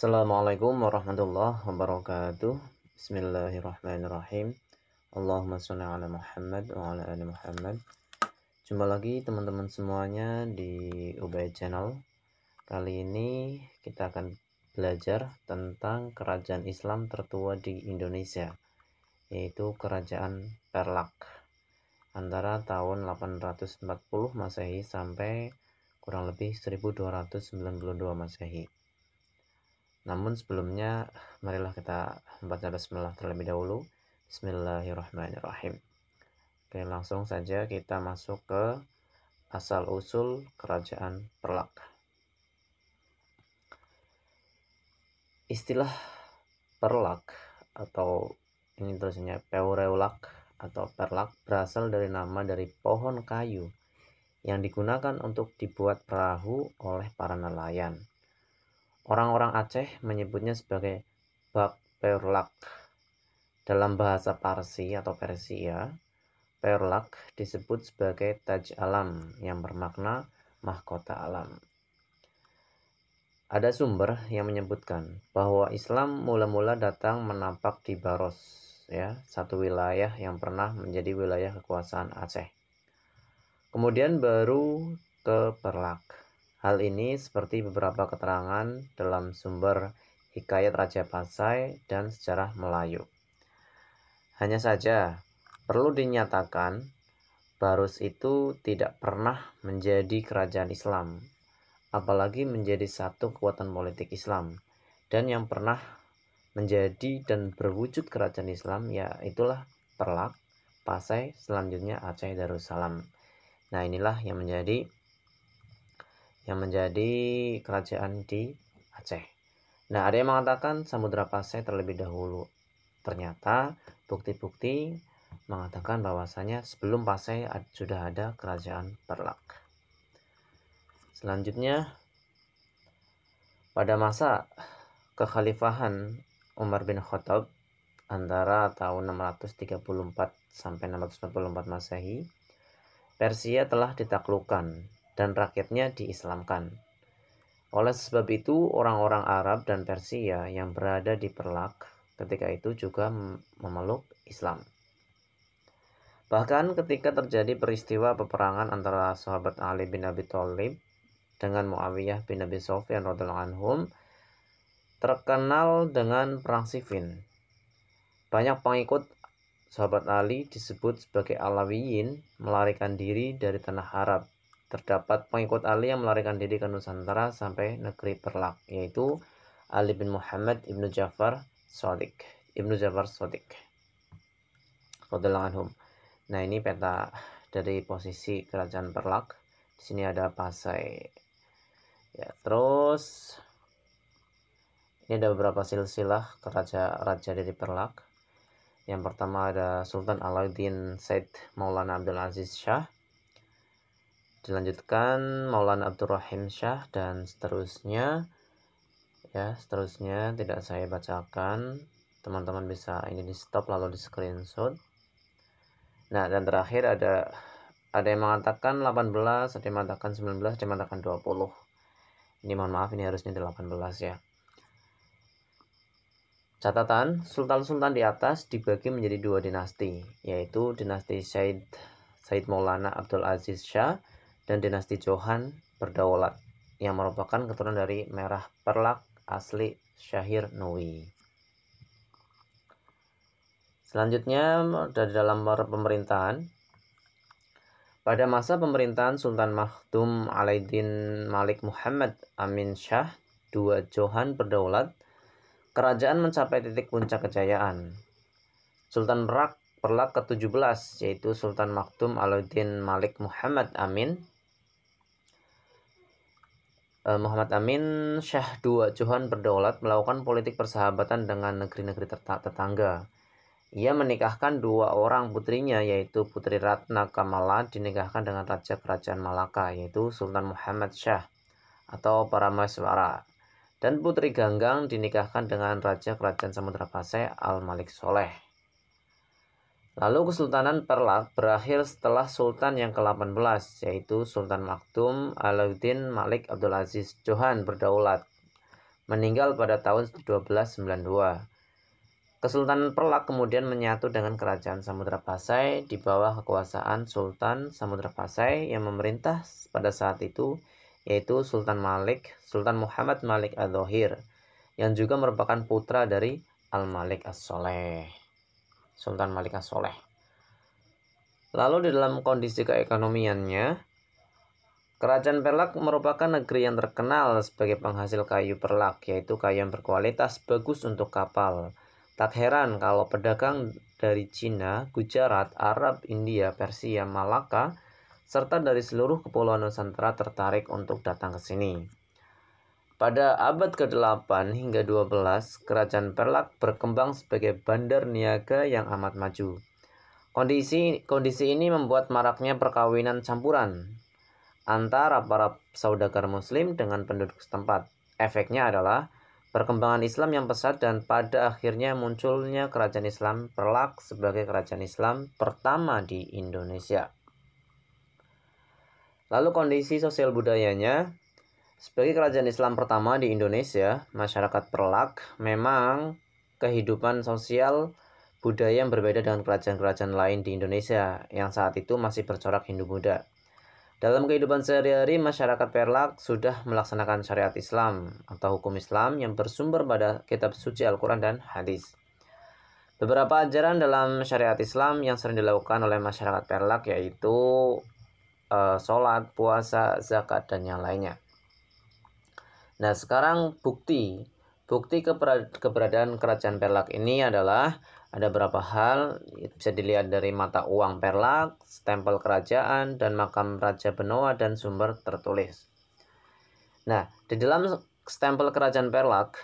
Assalamualaikum warahmatullahi wabarakatuh. Bismillahirrahmanirrahim. Allahumma sholli ala Muhammad wa ala ali Muhammad. Jumpa lagi teman-teman semuanya di Ubay Channel. Kali ini kita akan belajar tentang kerajaan Islam tertua di Indonesia, yaitu Kerajaan Perlak, antara tahun 840 Masehi sampai kurang lebih 1292 Masehi. Namun sebelumnya, marilah kita membaca basmalah terlebih dahulu. Bismillahirrahmanirrahim. Oke, langsung saja kita masuk ke asal-usul Kerajaan Perlak. Istilah Perlak atau ini tulisannya Peureulak atau Perlak berasal dari nama dari pohon kayu yang digunakan untuk dibuat perahu oleh para nelayan. Orang-orang Aceh menyebutnya sebagai Bak Peurlak. Dalam bahasa Parsi atau Persia, Peurlak disebut sebagai Taj Alam yang bermakna mahkota alam. Ada sumber yang menyebutkan bahwa Islam mula-mula datang menapak di Baros, satu wilayah yang pernah menjadi wilayah kekuasaan Aceh. Kemudian baru ke Perlak. Hal ini seperti beberapa keterangan dalam sumber Hikayat Raja Pasai dan Sejarah Melayu. Hanya saja, perlu dinyatakan, Baros itu tidak pernah menjadi kerajaan Islam, apalagi menjadi satu kekuatan politik Islam. Dan yang pernah menjadi dan berwujud kerajaan Islam, ya itulah Perlak, Pasai, selanjutnya Aceh Darussalam. Nah, inilah yang menjadi kerajaan di Aceh. Nah, ada yang mengatakan Samudra Pasai terlebih dahulu. Ternyata bukti-bukti mengatakan bahwasanya sebelum Pasai sudah ada kerajaan Perlak. Selanjutnya, pada masa kekhalifahan Umar bin Khattab antara tahun 634 sampai 644 Masehi, Persia telah ditaklukkan dan rakyatnya diislamkan. Oleh sebab itu, orang-orang Arab dan Persia yang berada di Perlak ketika itu juga memeluk Islam. Bahkan ketika terjadi peristiwa peperangan antara sahabat Ali bin Abi Thalib dengan Muawiyah bin Abi Sufyan radhiyallahu anhum, terkenal dengan Perang Siffin. Banyak pengikut sahabat Ali disebut sebagai Alawiyin melarikan diri dari tanah Arab. Terdapat pengikut Ali yang melarikan diri ke Nusantara sampai negeri Perlak, yaitu Ali bin Muhammad ibnu Ja'far Shadiq radhiyallahu anhum. Nah, ini peta dari posisi kerajaan Perlak. Di sini ada Pasai. Ya, terus ini ada beberapa silsilah raja dari Perlak. Yang pertama ada Sultan Alauddin Said Maulana Abdul Aziz Shah, dilanjutkan Maulana Abdurrahim Shah, dan seterusnya. Seterusnya tidak saya bacakan. Teman-teman bisa ini di stop lalu di screenshot. Nah, dan terakhir ada yang mengatakan 18, ada yang mengatakan 19, ada yang mengatakan 20. Ini mohon maaf, ini harusnya 18 ya. Catatan, sultan-sultan di atas dibagi menjadi dua dinasti, yaitu dinasti Said Maulana Abdul Aziz Shah dan dinasti Johan Berdaulat, yang merupakan keturunan dari Merah Perlak asli Syahir Nui. Selanjutnya, dari dalam pemerintahan, pada masa pemerintahan Sultan Makhdum Alaiddin Malik Muhammad Amin Shah II Johan Berdaulat, kerajaan mencapai titik puncak kejayaan. Sultan Perlak ke-17, yaitu Sultan Makhdum Alauddin Malik Muhammad Amin Shah II Johan Berdaulat melakukan politik persahabatan dengan negeri-negeri tetangga. Ia menikahkan dua orang putrinya, yaitu Putri Ratna Kamala dinikahkan dengan Raja Kerajaan Malaka, yaitu Sultan Muhammad Shah atau Parameswara, dan Putri Ganggang dinikahkan dengan Raja Kerajaan Samudra Pasai Al-Malik Soleh. Lalu Kesultanan Perlak berakhir setelah Sultan yang ke-18, yaitu Sultan Makhdum Alauddin Malik Abdul Aziz Johan Berdaulat. meninggal pada tahun 1292. Kesultanan Perlak kemudian menyatu dengan Kerajaan Samudra Pasai di bawah kekuasaan Sultan Samudra Pasai yang memerintah pada saat itu, yaitu Sultan Muhammad Malik Adz-Dzohir, yang juga merupakan putra dari Al-Malik As-Soleh, Sultan Malik As-Soleh. Lalu di dalam kondisi keekonomiannya, Kerajaan Perlak merupakan negeri yang terkenal sebagai penghasil kayu perlak, yaitu kayu yang berkualitas bagus untuk kapal. Tak heran kalau pedagang dari Cina, Gujarat, Arab, India, Persia, Malaka, serta dari seluruh kepulauan Nusantara tertarik untuk datang ke sini. Pada abad ke-8 hingga 12, Kerajaan Perlak berkembang sebagai bandar niaga yang amat maju. Kondisi ini membuat maraknya perkawinan campuran antara para saudagar muslim dengan penduduk setempat. Efeknya adalah perkembangan Islam yang pesat dan pada akhirnya munculnya Kerajaan Islam Perlak sebagai kerajaan Islam pertama di Indonesia. Lalu kondisi sosial budayanya, sebagai kerajaan Islam pertama di Indonesia, masyarakat Perlak memang kehidupan sosial budaya yang berbeda dengan kerajaan-kerajaan lain di Indonesia yang saat itu masih bercorak Hindu-Buddha. Dalam kehidupan sehari-hari, masyarakat Perlak sudah melaksanakan syariat Islam atau hukum Islam yang bersumber pada kitab suci Al-Quran dan hadis. Beberapa ajaran dalam syariat Islam yang sering dilakukan oleh masyarakat Perlak yaitu sholat, puasa, zakat, dan yang lainnya. Nah, sekarang bukti keberadaan Kerajaan Perlak ini adalah ada beberapa hal, bisa dilihat dari mata uang Perlak, stempel kerajaan, dan makam Raja Benoa dan sumber tertulis. Nah, di dalam stempel kerajaan Perlak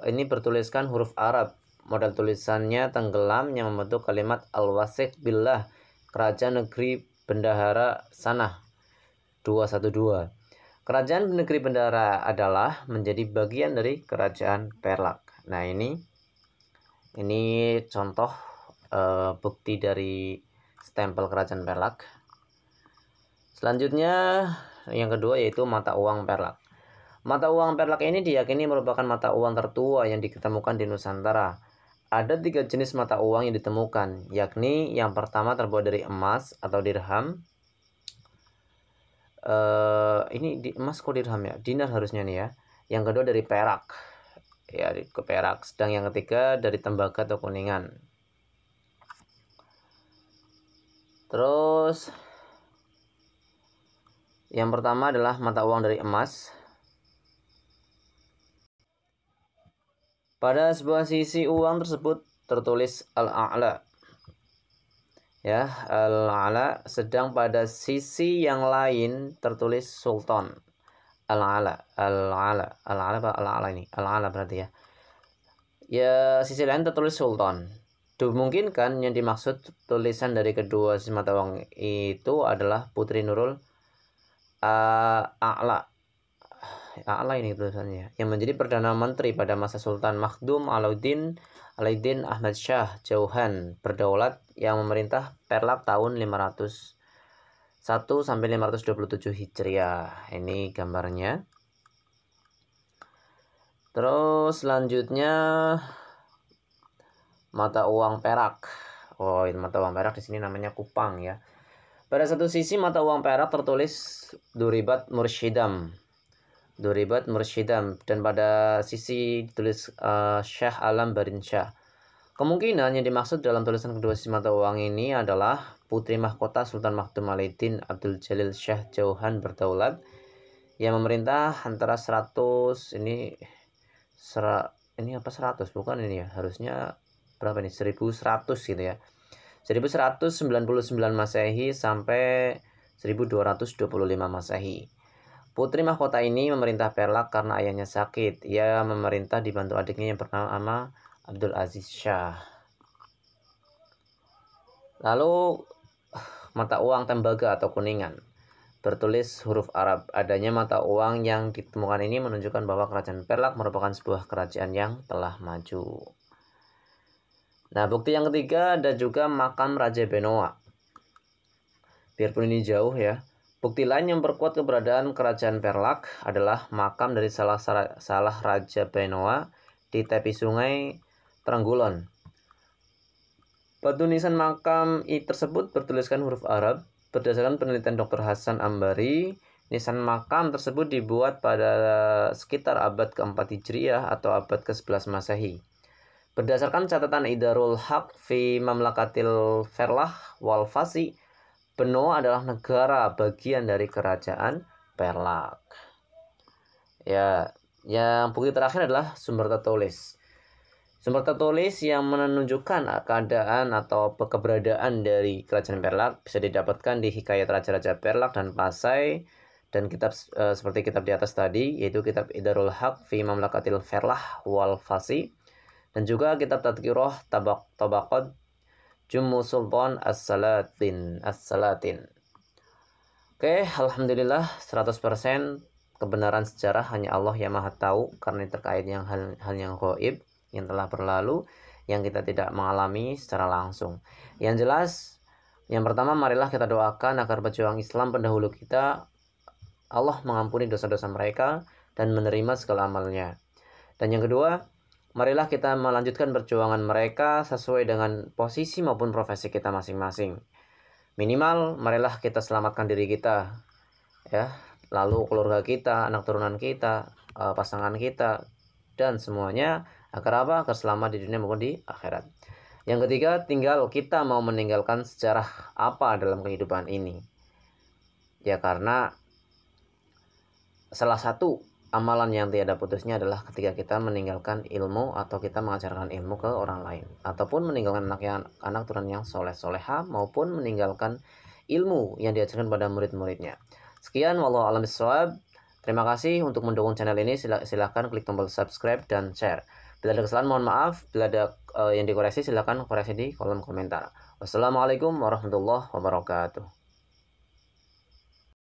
ini bertuliskan huruf Arab. Model tulisannya tenggelam yang membentuk kalimat Al-Wasiq Billah, Kerajaan Negeri Bendahara Sanah 212. Kerajaan Negeri Bendahara adalah menjadi bagian dari Kerajaan Perlak. Nah, ini contoh bukti dari stempel Kerajaan Perlak. Selanjutnya yang kedua yaitu mata uang Perlak. Mata uang Perlak ini diyakini merupakan mata uang tertua yang ditemukan di Nusantara. Ada 3 jenis mata uang yang ditemukan, yakni yang pertama terbuat dari emas atau dirham. Ini emas kok dirham ya? Dinar harusnya nih ya. Yang kedua dari perak. Ya, ke perak. Sedang yang ketiga dari tembaga atau kuningan. Terus yang pertama adalah mata uang dari emas. Pada sebuah sisi uang tersebut tertulis Al-A'la. Ya, Al-A'la, sedang pada sisi yang lain tertulis Sultan. Al-A'la ini. Al-A'la berarti ya. Ya, sisi lain tertulis Sultan. Dimungkinkan yang dimaksud tulisan dari kedua sisi mata uang itu adalah Putri Nurul A'la. A'la ini tulisannya, yang menjadi Perdana Menteri pada masa Sultan Makhdum Alauddin Ahmad Shah Jauhan berdaulat yang memerintah Perlak tahun 501 sampai 527 Hijriah. Ini gambarnya. Terus selanjutnya mata uang perak. Oh, ini mata uang perak di sini namanya kupang ya. Pada satu sisi mata uang perak tertulis Duribat Mursyidam dan pada sisi ditulis Syah Alam Barin Syah. Kemungkinan yang dimaksud dalam tulisan kedua sisi mata uang ini adalah putri mahkota Sultan Makhdum Alauddin Abdul Jalil Shah Jauhan berdaulat yang memerintah antara 100 ini apa 100 bukan ini ya, harusnya berapa nih, 1100 gitu ya, 1199 Masehi sampai 1225 Masehi. Putri mahkota ini memerintah Perlak karena ayahnya sakit. Ia memerintah dibantu adiknya yang bernama Abdul Aziz Shah. Lalu mata uang tembaga atau kuningan bertulis huruf Arab. Adanya mata uang yang ditemukan ini menunjukkan bahwa Kerajaan Perlak merupakan sebuah kerajaan yang telah maju. Nah, bukti yang ketiga ada juga makam Raja Benoa. Biarpun ini jauh ya, Bukti lain yang memperkuat keberadaan kerajaan Perlak adalah makam dari salah Raja Benoa di tepi sungai Trenggulon. Batu nisan makam tersebut bertuliskan huruf Arab. Berdasarkan penelitian Dr. Hasan Ambari, nisan makam tersebut dibuat pada sekitar abad ke-4 Hijriah atau abad ke-11 Masehi. Berdasarkan catatan Idarul Haq fi Mamlakatil Ferlah wal Fasi, Benoa adalah negara bagian dari kerajaan Perlak. Ya, yang bukti terakhir adalah sumber tertulis. Sumber tertulis yang menunjukkan keadaan atau keberadaan dari kerajaan Perlak bisa didapatkan di Hikayat Raja-Raja Perlak dan Pasai dan kitab seperti kitab di atas tadi, yaitu kitab Idarul Haq fi Mamlakatil Ferlah wal Fasi dan juga kitab Tadhkirah Tabaqat Jummu Sultan As-Salatin. Oke, alhamdulillah 100% kebenaran sejarah hanya Allah yang Maha tahu karena terkait yang hal yang gaib yang telah berlalu yang kita tidak mengalami secara langsung. Yang jelas, yang pertama marilah kita doakan agar pejuang Islam pendahulu kita Allah mengampuni dosa-dosa mereka dan menerima segala amalnya. Dan yang kedua, marilah kita melanjutkan perjuangan mereka sesuai dengan posisi maupun profesi kita masing-masing. Minimal, marilah kita selamatkan diri kita, ya. Lalu keluarga kita, anak turunan kita, pasangan kita, dan semuanya agar apa? Agar selamat di dunia maupun di akhirat. Yang ketiga, tinggal kita mau meninggalkan sejarah apa dalam kehidupan ini. Ya, karena salah satu amalan yang tiada putusnya adalah ketika kita meninggalkan ilmu atau kita mengajarkan ilmu ke orang lain, ataupun meninggalkan anak turunan yang soleh-soleha, maupun meninggalkan ilmu yang diajarkan pada murid-muridnya. Sekian, wallahu a'lam bishawab. Terima kasih untuk mendukung channel ini. Silahkan klik tombol subscribe dan share. Bila ada kesalahan mohon maaf. Bila ada yang dikoreksi silahkan koreksi di kolom komentar. Wassalamualaikum warahmatullahi wabarakatuh.